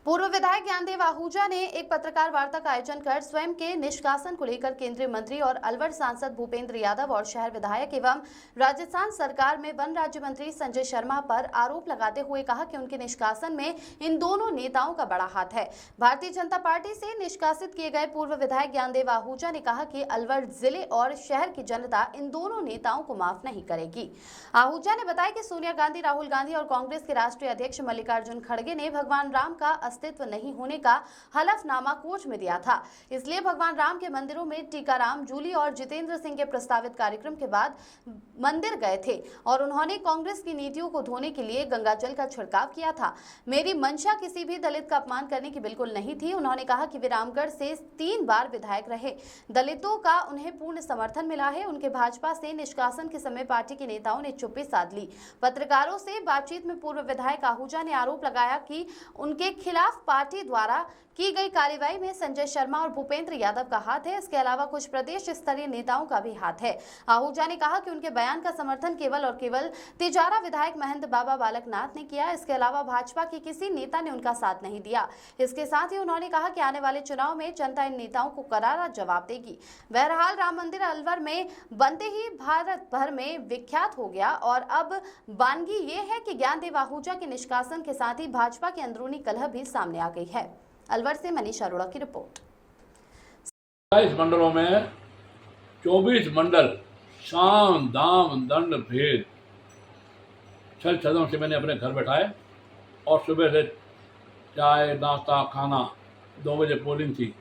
पूर्व विधायक ज्ञानदेव आहूजा ने एक पत्रकार वार्ता का आयोजन कर स्वयं के निष्कासन को लेकर केंद्रीय मंत्री और अलवर सांसद भूपेंद्र यादव और शहर विधायक एवं राजस्थान सरकार में वन राज्य मंत्री संजय शर्मा पर आरोप लगाते हुए कहा कि उनके निष्कासन में इन दोनों नेताओं का बड़ा हाथ है। भारतीय जनता पार्टी से निष्कासित किए गए पूर्व विधायक ज्ञानदेव आहूजा ने कहा कि अलवर जिले और शहर की जनता इन दोनों नेताओं को माफ नहीं करेगी। आहूजा ने बताया कि सोनिया गांधी, राहुल गांधी और कांग्रेस के राष्ट्रीय अध्यक्ष मल्लिकार्जुन खड़गे ने भगवान राम का अस्तित्व नहीं होने का हलफनामा कोर्ट में दिया था। इसलिए भगवान राम के मंदिरों में टीकाराम जूली और जितेंद्र सिंह के प्रस्तावित कार्यक्रम के बाद मंदिर गए थे और उन्होंने कांग्रेस की नीतियों को धोने के लिए गंगाजल का छिड़काव किया था। मेरी मंशा किसी भी दलित का अपमान करने की बिल्कुल नहीं थी। उन्होंने कहा कि वे रामगढ़ से 3 बार विधायक रहे, दलितों का उन्हें पूर्ण समर्थन मिला है। उनके भाजपा से निष्कासन के समय पार्टी के नेताओं ने चुप्पी साध ली। पत्रकारों से बातचीत में पूर्व विधायक आहूजा ने आरोप लगाया कि उनके खिलाफ पार्टी द्वारा की गई कार्रवाई में संजय शर्मा और भूपेंद्र यादव का हाथ है। इसके अलावा कुछ प्रदेश स्तरीय नेताओं का भी हाथ है। आहूजा ने कहा कि उनके बयान का समर्थन केवल और केवल तिजारा विधायक महंत बाबा बालकनाथ ने किया। इसके अलावा भाजपा के किसी नेता ने उनका साथ नहीं दिया। इसके साथ ही उन्होंने कहा कि आने वाले चुनाव में जनता इन नेताओं को करारा जवाब देगी। बहरहाल राम मंदिर अलवर में बनते ही भारत भर में विख्यात हो गया और अब वानगी ये है कि ज्ञानदेव आहूजा के निष्कासन के साथ ही भाजपा की अंदरूनी कलह भी सामने आ गई है। अलवर से मनीष अरोड़ा की रिपोर्ट। 27 मंडलों में 24 मंडल साम दाम दंड भेद छल छदम से मैंने अपने घर बैठाए और सुबह से चाय नाश्ता खाना 2 बजे पोलिंग थी।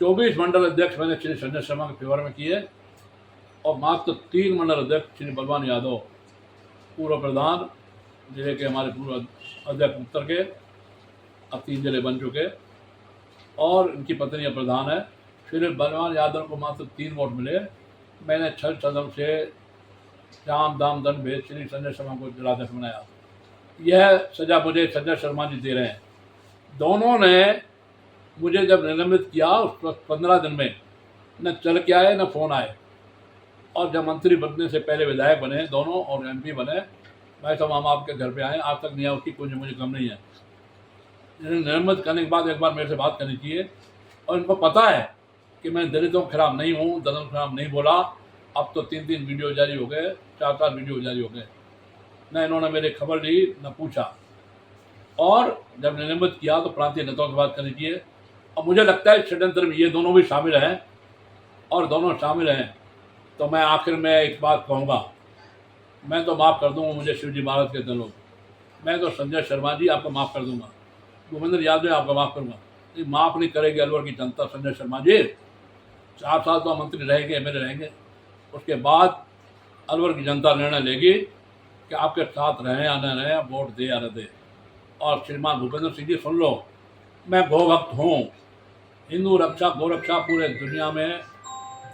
24 मंडल अध्यक्ष मैंने श्री संजय शर्मा के फेवर में किए और मात्र 3 मंडल अध्यक्ष श्री बलवान यादव पूर्व प्रधान जिले के हमारे पूर्व अध्यक्ष उत्तर के, अब 3 जिले बन चुके और इनकी पत्नी प्रधान है। श्री बलवान यादव को मात्र 3 वोट मिले। मैंने छल छदम से जाम दाम दंड भेद श्री संजय शर्मा को जिलाध्यक्ष बनाया। यह सजा मुझे संजय शर्मा जी दे रहे हैं। दोनों ने मुझे जब निलंबित किया उस वक्त 15 दिन में न चल के आए न फोन आए और जब मंत्री बनने से पहले विधायक बने दोनों और MP बने, मैं तो हम आपके घर पे आए, आज तक नहीं आया, उसकी कुछ मुझे कम नहीं है। निलंबित करने के बाद एक बार मेरे से बात करनी चाहिए और इनको पता है कि मैं दलितों के खिलाफ नहीं हूँ, दलितों के खिलाफ नहीं बोला। अब तो 3 वीडियो जारी हो गए, 4 वीडियो जारी हो गए। न इन्होंने मेरी खबर ली न पूछा और जब निलंबित किया तो प्रांतीय नेताओं से बात करनी चाहिए। और मुझे लगता है षड्यंत्र में ये दोनों भी शामिल हैं और दोनों शामिल हैं। तो मैं आखिर में एक बात कहूँगा, मैं तो माफ़ कर दूँगा, मुझे शिवजी महाराज के दिन लोग, मैं तो संजय शर्मा जी आपको माफ़ कर दूँगा, भूपेंद्र यादव आपका माफ़ करूँगा, नहीं माफ़ नहीं करेगी अलवर की जनता। संजय शर्मा जी 4 साल तो मंत्री रहेंगे, MLA रहेंगे, उसके बाद अलवर की जनता निर्णय लेगी कि आपके साथ रहें या न रहें, वोट दे या न दे। और श्रीमान भूपेंद्र सिंह जी सुन लो, मैं गोभक्त हूँ। हिंदू रक्षा गोरक्षा पूरे दुनिया में,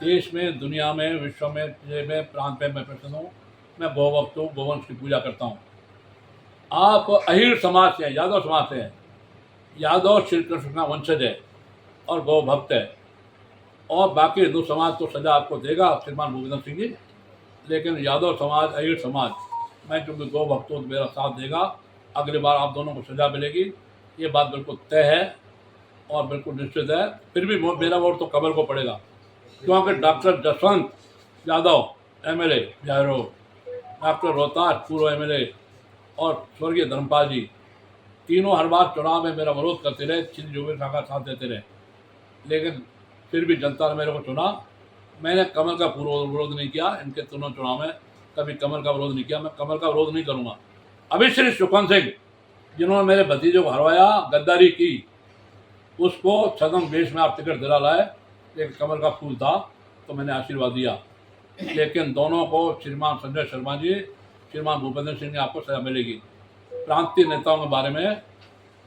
देश में, दुनिया में, विश्व में, जिले में, प्रांत में मैं प्रसिद्ध हूँ। मैं गोभक्त हूँ, गोवंश की पूजा करता हूँ। आप अहिर समाज से हैं, यादव समाज से हैं। यादव श्री कृष्ण का वंशज है और गौ भक्त है और बाकी हिंदू समाज तो सजा आपको देगा श्रीमान भूपेंद्र सिंह जी, लेकिन यादव समाज, अहिर समाज, मैं चूँकि गौ भक्त हूँ तो मेरा साथ देगा। अगली बार आप दोनों को सजा मिलेगी, ये बात बिल्कुल तय है और बिल्कुल निश्चित है। फिर भी मेरा वोट तो कमल को पड़ेगा, क्योंकि doctor Jaswant Yadav MLA Bihar, doctor Rohtas पूर्व MLA और स्वर्गीय धर्मपाल जी तीनों हर बार चुनाव में मेरा विरोध करते रहे, चिन्ह जुबेर शाह का साथ देते रहे, लेकिन फिर भी जनता ने मेरे को चुना। मैंने कमल का विरोध नहीं किया, इनके तीनों चुनाव में कभी कमल का विरोध नहीं किया, मैं कमल का विरोध नहीं करूँगा। अभी श्री सुखवंत सिंह जिन्होंने मेरे भतीजे को हरवाया, गद्दारी की, उसको छदम वेश में आप टिकट दिला लाए, एक कमल का फूल था तो मैंने आशीर्वाद दिया। लेकिन दोनों को श्रीमान संजय शर्मा जी, श्रीमान भूपेंद्र सिंह ने आपको सजा मिलेगी। प्रांतीय नेताओं के बारे में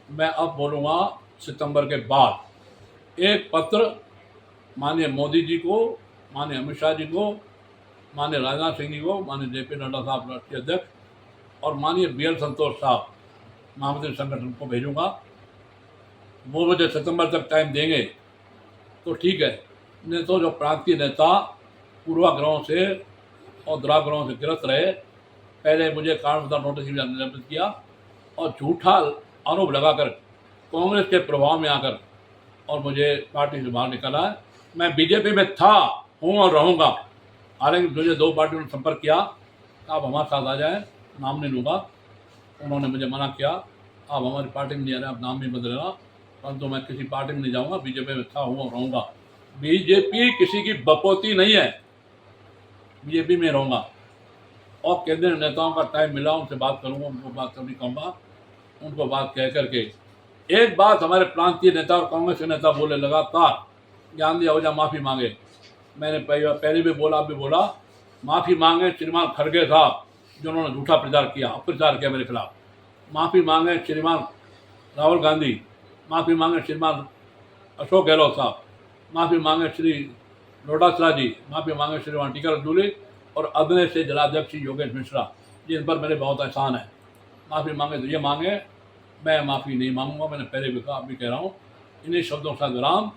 मैं अब बोलूँगा सितंबर के बाद। एक पत्र माननीय मोदी जी को, माननीय अमित शाह जी को, माननीय राजनाथ सिंह जी को, माननीय JP नड्डा साहब राष्ट्रीय अध्यक्ष और माननीय BL संतोष साहब महामंत्री संगठन को भेजूँगा। वो मुझे सितंबर तक टाइम देंगे तो ठीक है, नहीं तो जो प्रांतीय नेता पूर्वाग्रहों से और दुराग्रहों से गिरफ्त रहे, पहले मुझे कारण बताओ नोटिस निलंबित किया और झूठा आरोप लगाकर कांग्रेस के प्रभाव में आकर और मुझे पार्टी से बाहर निकाला है। मैं बीजेपी में था, हूँ और रहूँगा। हालांकि मुझे 2 पार्टियों ने संपर्क किया, आप हमारे साथ आ जाएं, नाम नहीं लूँगा। उन्होंने मुझे मना किया, आप हमारी पार्टी में नहीं आ रहे, आप नाम नहीं बदलेगा। परंतु मैं किसी पार्टी में नहीं जाऊँगा, बीजेपी में था, हूँ और रहूँगा। बीजेपी किसी की बपोती नहीं है, बीजेपी में रहूँगा। और केंद्रीय नेताओं का टाइम मिला, उनसे बात करूँगा, उनको बात करनी कहूँगा। उनको बात कह करके एक बात हमारे प्रांतीय नेता और कांग्रेस के नेता बोले लगातार, गांधी आहूजा माफ़ी मांगे। मैंने पहले भी बोला, अब भी बोला, माफ़ी मांगे श्रीमान खड़गे साहब जिन्होंने झूठा प्रचार किया, अपप्रचार किया मेरे खिलाफ। माफ़ी मांगे श्रीमान राहुल गांधी, माफ़ी मांगे श्रीमान अशोक गहलोत साहब, माफ़ी मांगे श्री डोटासरा जी, माफ़ी मांगे श्रीमान टीकाराम जूली और अदने से जिलाध्यक्ष योगेश मिश्रा, जिन पर मेरे बहुत एहसान है। माफ़ी मांगे तो ये मांगे, मैं माफ़ी नहीं मांगूंगा। मैंने पहले भी कहा, अभी कह रहा हूँ, इन्हीं शब्दों का विराम।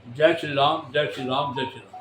जय श्री राम, जय श्री राम, जय श्री राम।